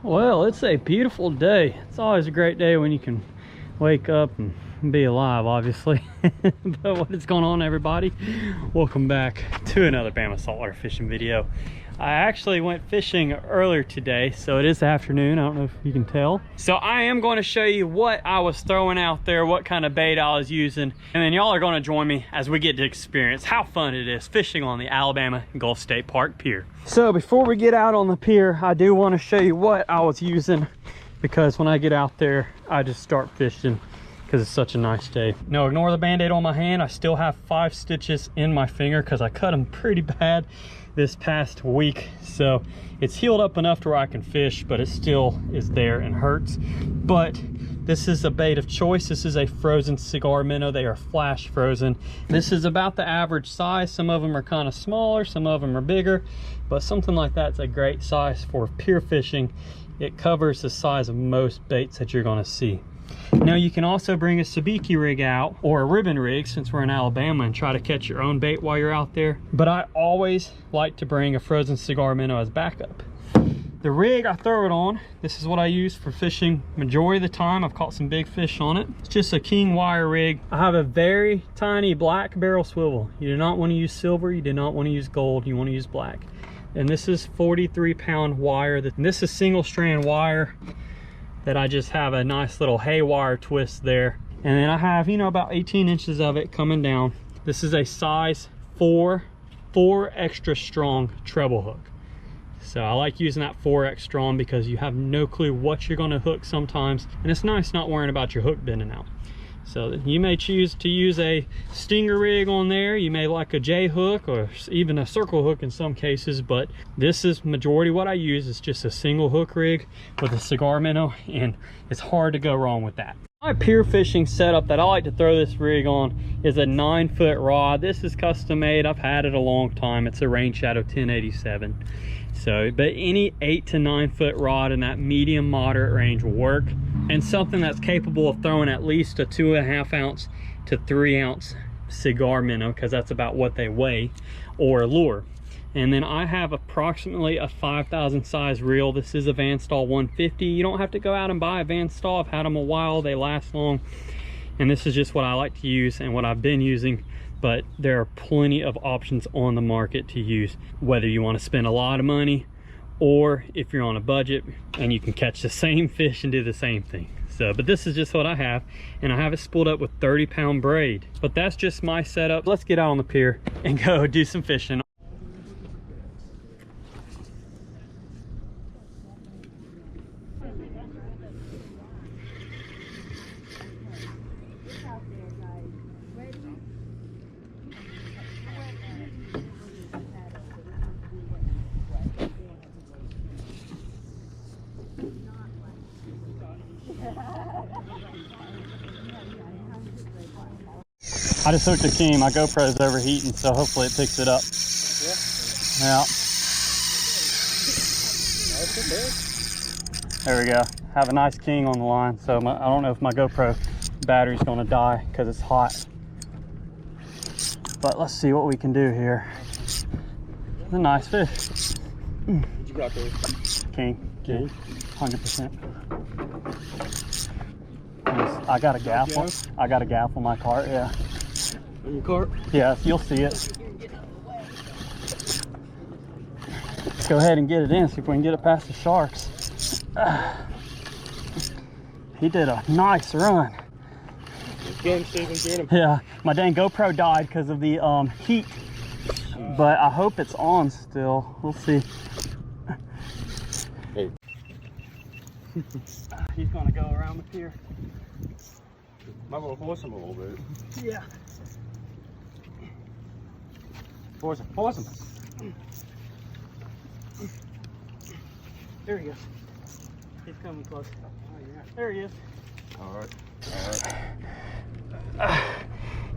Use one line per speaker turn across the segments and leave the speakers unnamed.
Well, it's a beautiful day. It's always a great day when you can wake up and be alive, obviously. But what is going on, everybody? Welcome back to another Bama saltwater fishing video. I actually went fishing earlier today, so it is afternoon. I don't know if you can tell. So I am going to show you what I was throwing out there, what kind of bait I was using, and then y'all are going to join me as we get to experience how fun it is fishing on the Alabama Gulf State Park Pier. So before we get out on the pier, I do want to show you what I was using, because when I get out there, I just start fishing because it's such a nice day. Now ignore the band-aid on my hand. I still have 5 stitches in my finger because I cut them pretty bad this past week, so it's healed up enough to where I can fish, but it still is there and hurts. But this is a bait of choice. This is a frozen cigar minnow. They are flash frozen. This is about the average size. Some of them are kind of smaller, some of them are bigger, but something like that's a great size for pier fishing. It covers the size of most baits that you're going to see. Now you can also bring a sabiki rig out or a ribbon rig, since we're in Alabama, and try to catch your own bait while you're out there. But I always like to bring a frozen cigar minnow as backup. The rig I throw it on, this is what I use for fishing majority of the time. I've caught some big fish on it. It's just a king wire rig. I have a very tiny black barrel swivel. You do not want to use silver, you do not want to use gold, you want to use black. And this is 43-pound wire. This is single strand wire that I just have a nice little haywire twist there. And then I have, you know, about 18 inches of it coming down. This is a size 4 extra strong treble hook. So I like using that 4X strong because you have no clue what you're going to hook sometimes, and it's nice not worrying about your hook bending out. So you may choose to use a stinger rig on there. You may like a J hook or even a circle hook in some cases, but this is majority what I use. Is just a single hook rig with a cigar minnow, and it's hard to go wrong with that. My pier fishing setup that I like to throw this rig on is a 9-foot rod. This is custom made. I've had it a long time. It's a Rain Shadow 1087. So, but any 8 to 9 foot rod in that medium moderate range will work, and something that's capable of throwing at least a 2.5 ounce to 3 ounce cigar minnow, because that's about what they weigh, or lure. And then I have approximately a 5,000 size reel. This is a Vanstall 150. You don't have to go out and buy a Vanstall. I've had them a while, they last long, and this is just what I like to use and what I've been using. But there are plenty of options on the market to use, whether you want to spend a lot of money or if you're on a budget and you can catch the same fish and do the same thing. So, but this is just what I have, and I have it spooled up with 30-pound braid. But that's just my setup. Let's get out on the pier and go do some fishing. I just hooked a king. My GoPro's overheating, so hopefully it picks it up. Yeah. There we go. Have a nice king on the line. So I don't know if my GoPro battery's going to die because it's hot. But let's see what we can do here. It's a nice fish.
What you got there?
King. Yeah, 100%. I got a gaffle. I got a gaffle in my cart, yeah.
In your cart?
Yeah, you'll see it. Let's go ahead and get it in, see if we can get it past the sharks. He did a nice run.
Get him, Steven, get him.
Yeah, my dang GoPro died because of the heat, but I hope it's on still. We'll see.
Hey.
He's gonna go around the pier.
Might want to force him a little bit.
Yeah.
Force him.
There he goes. He's coming close. There he is.
All right.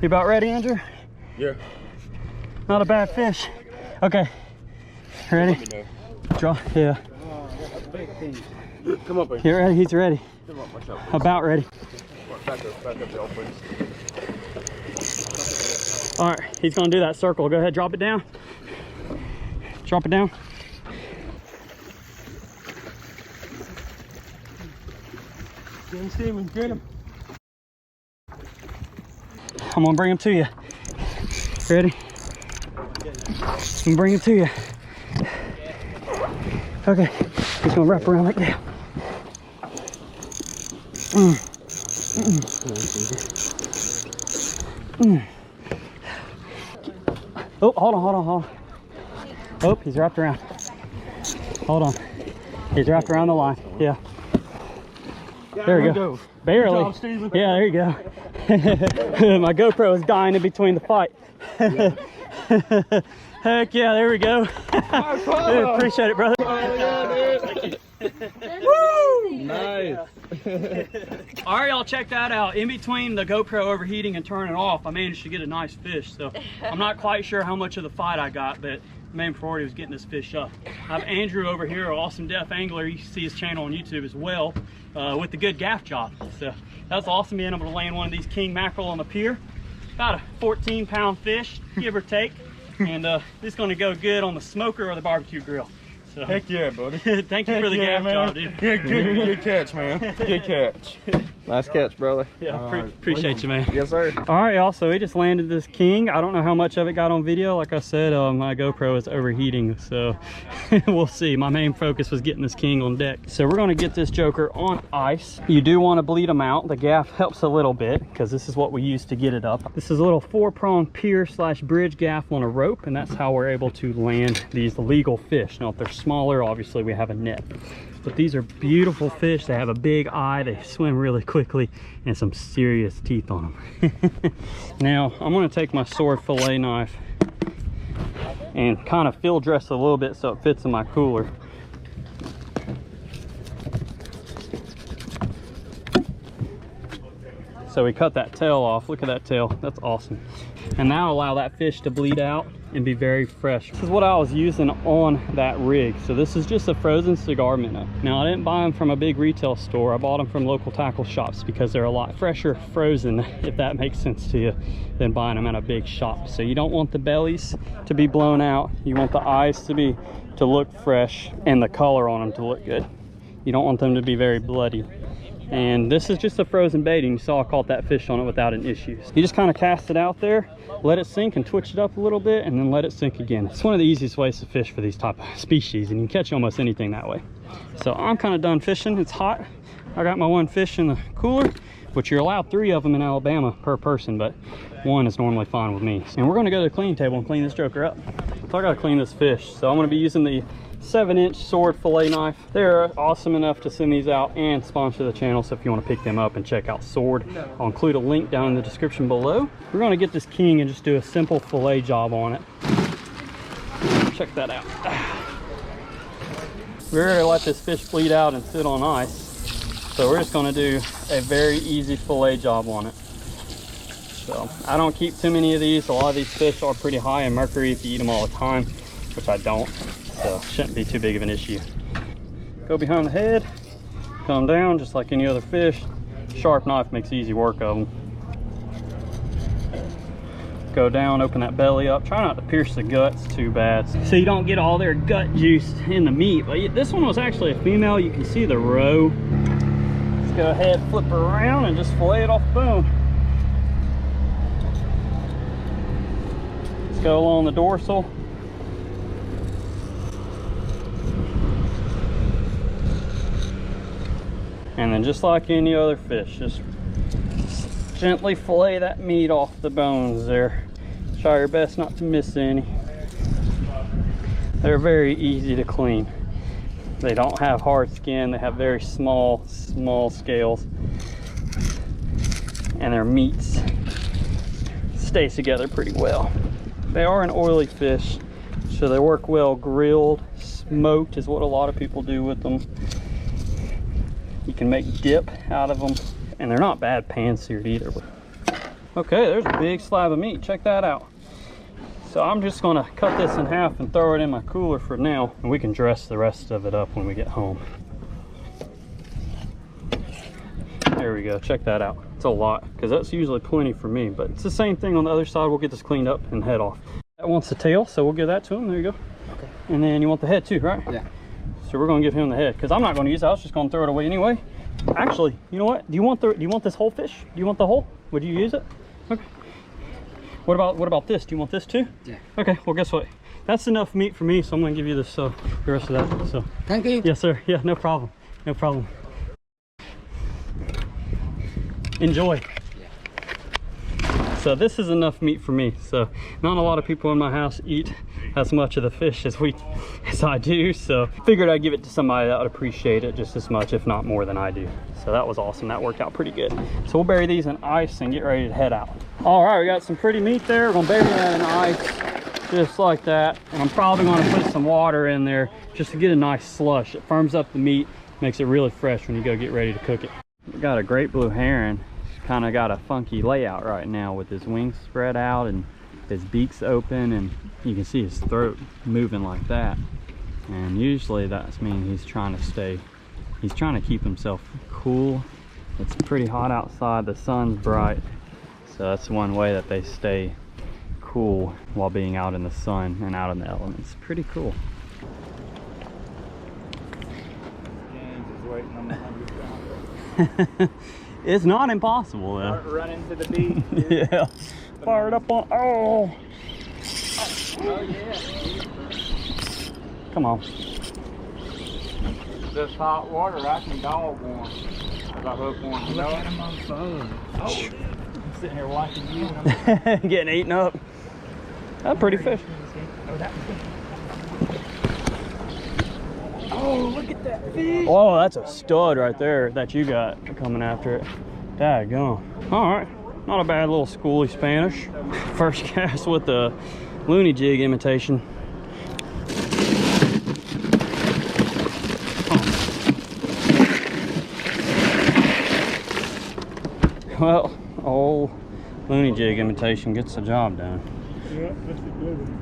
You about ready, Andrew?
Yeah.
Not a bad fish. Okay. Ready?
Let me know.
Draw. Yeah.
That's a big thing. Come up, baby.
You ready? He's ready.
Come up, watch out.
About ready.
Back up, y'all, please.
All right, he's gonna do that circle. Go ahead, drop it down. Drop it down.
Get him, Steven, get him.
I'm gonna bring him to you. Ready? I'm gonna bring him to you. Okay, he's gonna wrap around like that. Oh, hold on. Oh, he's wrapped around. Hold on. He's wrapped around the line. Yeah. There we go. Barely.
Good job, Steven.
Yeah, there you go. My GoPro is dying in between the fight. Heck yeah, there we go. Appreciate it, brother. Woo!
Nice.
All right, y'all, check that out. In between the GoPro overheating and turning off, I managed to get a nice fish. So I'm not quite sure how much of the fight I got, but the main priority was getting this fish up. I have Andrew over here, an awesome deaf angler. You can see his channel on YouTube as well, with the good gaff job. So that's awesome being able to land one of these king mackerel on the pier. About a 14-pound fish, give or take. And this is going to go good on the smoker or the barbecue grill. So,
Heck yeah, buddy.
thank you for the gaff job, dude.
Yeah, good catch, man. Good catch. Nice catch, brother.
Yeah, appreciate you, man.
Yes, sir.
All right, y'all, so we just landed this king. I don't know how much of it got on video. Like I said, my GoPro is overheating, so we'll see. My main focus was getting this king on deck. So we're gonna get this joker on ice. You do wanna bleed them out. The gaff helps a little bit because this is what we use to get it up. This is a little 4-prong pier / bridge gaff on a rope, and that's how we're able to land these legal fish. Now, if they're smaller, obviously we have a net. But these are beautiful fish. They have a big eye, they swim really quickly, and some serious teeth on them. Now, I'm gonna take my sword fillet knife and kind of field dress a little bit so it fits in my cooler. So we cut that tail off. Look at that tail, that's awesome. And now allow that fish to bleed out and be very fresh. This is what I was using on that rig. So this is just a frozen cigar minnow. Now, I didn't buy them from a big retail store. I bought them from local tackle shops because they're a lot fresher frozen, if that makes sense to you, than buying them at a big shop. So you don't want the bellies to be blown out. You want the eyes to look fresh and the color on them to look good. You don't want them to be very bloody. And this is just a frozen bait, and you saw I caught that fish on it without an issue. You just kind of cast it out there, let it sink and twitch it up a little bit, and then let it sink again. It's one of the easiest ways to fish for these type of species, and you can catch almost anything that way. So I'm kind of done fishing. It's hot. I got my one fish in the cooler, which you're allowed 3 of them in Alabama per person, but 1 is normally fine with me. And we're gonna go to the clean table and clean this joker up. So I gotta clean this fish. So I'm gonna be using the 7-inch sword fillet knife. They're awesome enough to send these out and sponsor the channel, so if you want to pick them up and check out Sword, I'll include a link down in the description below. We're going to get this king and just do a simple fillet job on it. Check that out. We're going to let this fish bleed out and sit on ice, so we're just going to do a very easy fillet job on it. So I don't keep too many of these. A lot of these fish are pretty high in mercury if you eat them all the time, which I don't. So shouldn't be too big of an issue. Go behind the head, come down just like any other fish. Sharp knife makes easy work of them. Go down, open that belly up. Try not to pierce the guts too bad, so you don't get all their gut juice in the meat. But this one was actually a female. You can see the roe. Let's go ahead, flip her around, and just fillet it off the bone. Let's go along the dorsal. And then just like any other fish, just gently fillet that meat off the bones there. Try your best not to miss any. They're very easy to clean. They don't have hard skin. They have very small scales. And their meats stay together pretty well. They are an oily fish, so they work well grilled. Smoked is what a lot of people do with them. You can make dip out of them, and they're not bad pan-seared either. Okay, there's a big slab of meat. Check that out. So I'm just gonna cut this in half and throw it in my cooler for now, and we can dress the rest of it up when we get home. There we go, check that out. It's a lot, because that's usually plenty for me, but it's the same thing on the other side. We'll get this cleaned up and head off. That wants the tail, so we'll give that to him. There you go. Okay. And then you want the head too, right?
Yeah.
So we're gonna give him the head because I'm not gonna use it. I was just gonna throw it away anyway. Actually, you know what? Do you want this whole fish? Do you want the whole? Would you use it? Okay. What about this? Do you want this too?
Yeah.
Okay. Well, guess what? That's enough meat for me, so I'm gonna give you this. The rest of that. So.
Thank you.
Yes, sir. Yeah, no problem. No problem. Enjoy. So this is enough meat for me. So not a lot of people in my house eat as much of the fish as I do. So figured I'd give it to somebody that would appreciate it just as much, if not more than I do. So that was awesome. That worked out pretty good. So we'll bury these in ice and get ready to head out. All right, we got some pretty meat there. We're gonna bury that in ice just like that. And I'm probably gonna put some water in there just to get a nice slush. It firms up the meat, makes it really fresh when you go get ready to cook it. We got a great blue heron. Kind of got a funky layout right now with his wings spread out and his beak's open, and you can see his throat moving like that. And usually that's mean he's trying to keep himself cool. It's pretty hot outside, the sun's bright, so that's one way that they stay cool while being out in the sun and out in the elements. Pretty cool.
James is waiting on the 100
It's not impossible though.
Running to the beach.
Yeah. Fired up on. Oh.
Oh yeah.
Come on.
This hot water, I can dog one. I got hook one.
Look at him on the phone.
Oh, I'm sitting here watching you.
Getting eaten up. That's a pretty fish.
Oh, that was good.
Oh, look at that fish.
Oh, that's a stud right there that you got coming after it. Daggone. All right, not a bad little schooly Spanish. First cast with the loony jig imitation. Well, old loony jig imitation gets the job done.
Yeah, that's a good one.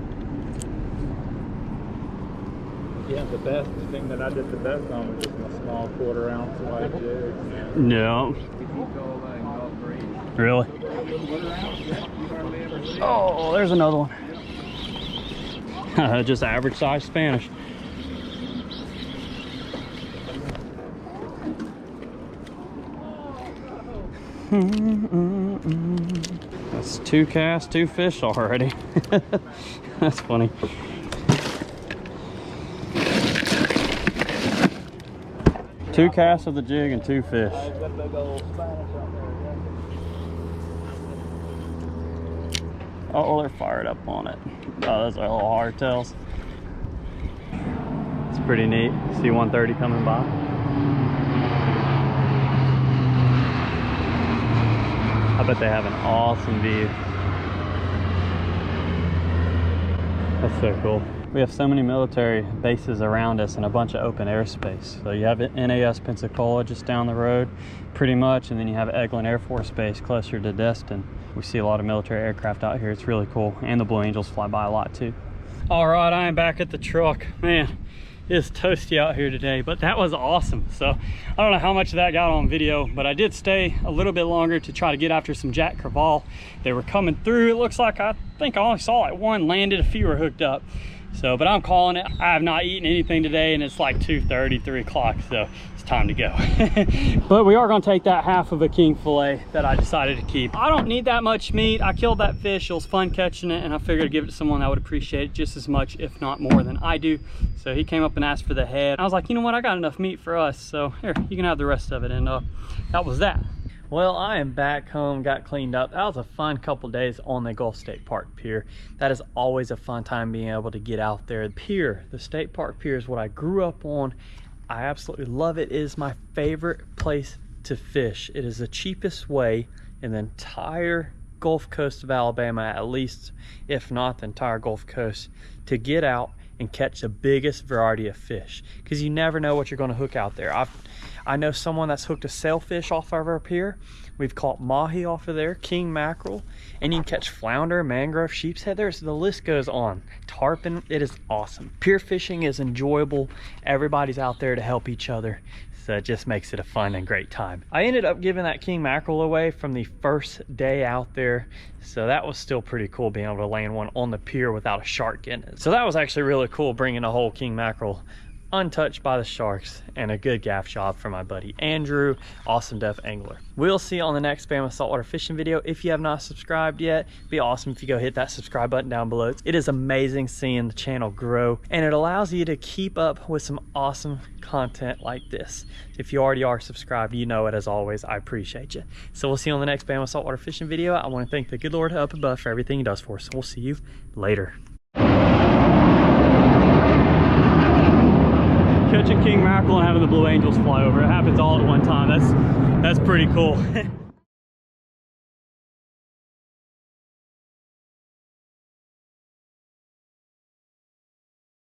Yeah, the best thing that I did the best on was just my small 1/4 ounce white jig.
No. Really? Oh, there's another one. Just average size Spanish. That's 2 casts, 2 fish already. That's funny. Two casts of the jig and 2 fish. Oh, they're fired up on it. Oh, those are little hardtails. It's pretty neat. See 130 coming by. I bet they have an awesome view. That's so cool. We have so many military bases around us and a bunch of open airspace. So you have NAS Pensacola just down the road, pretty much, and then you have Eglin Air Force Base closer to Destin. We see a lot of military aircraft out here. It's really cool, and the Blue Angels fly by a lot too. All right, I am back at the truck. Man, it's toasty out here today, but that was awesome. So I don't know how much of that got on video, but I did stay a little bit longer to try to get after some Jack Crevalle. They were coming through. It looks like I think I only saw like one landed, a few were hooked up. So, but I'm calling it. I have not eaten anything today, and it's like 2:30, 3 o'clock, so it's time to go. But we are gonna take that half of a king fillet that I decided to keep. I don't need that much meat. I killed that fish. It was fun catching it, and I figured I'd give it to someone that would appreciate it just as much, if not more than I do. So he came up and asked for the head. I was like, you know what? I got enough meat for us, so here, you can have the rest of it. And that was that. Well, I am back home, got cleaned up. That was a fun couple days on the Gulf State Park Pier. That is always a fun time being able to get out there. Pier, the State Park Pier is what I grew up on. I absolutely love it. It is my favorite place to fish. It is the cheapest way in the entire Gulf Coast of Alabama, at least, if not the entire Gulf Coast, to get out and catch the biggest variety of fish, because you never know what you're going to hook out there. I know someone that's hooked a sailfish off of our pier. We've caught mahi off of there, king mackerel, and you can catch flounder, mangrove, sheepshead. The list goes on. Tarpon, it is awesome. Pier fishing is enjoyable. Everybody's out there to help each other, so it just makes it a fun and great time. I ended up giving that king mackerel away from the first day out there, so that was still pretty cool being able to land one on the pier without a shark in it. So that was actually really cool, bringing a whole king mackerel untouched by the sharks, and a good gaff job from my buddy Andrew, awesome depth angler. We'll see you on the next Bama saltwater fishing video. If you have not subscribed yet, it'd be awesome if you go hit that subscribe button down below. It is amazing seeing the channel grow, and it allows you to keep up with some awesome content like this. If you already are subscribed, you know it. As always, I appreciate you. So we'll see you on the next Bama saltwater fishing video. I want to thank the good Lord up above for everything he does for us. We'll see you later. Catching king mackerel and having the blue angels fly over. It happens all at one time. That's pretty cool.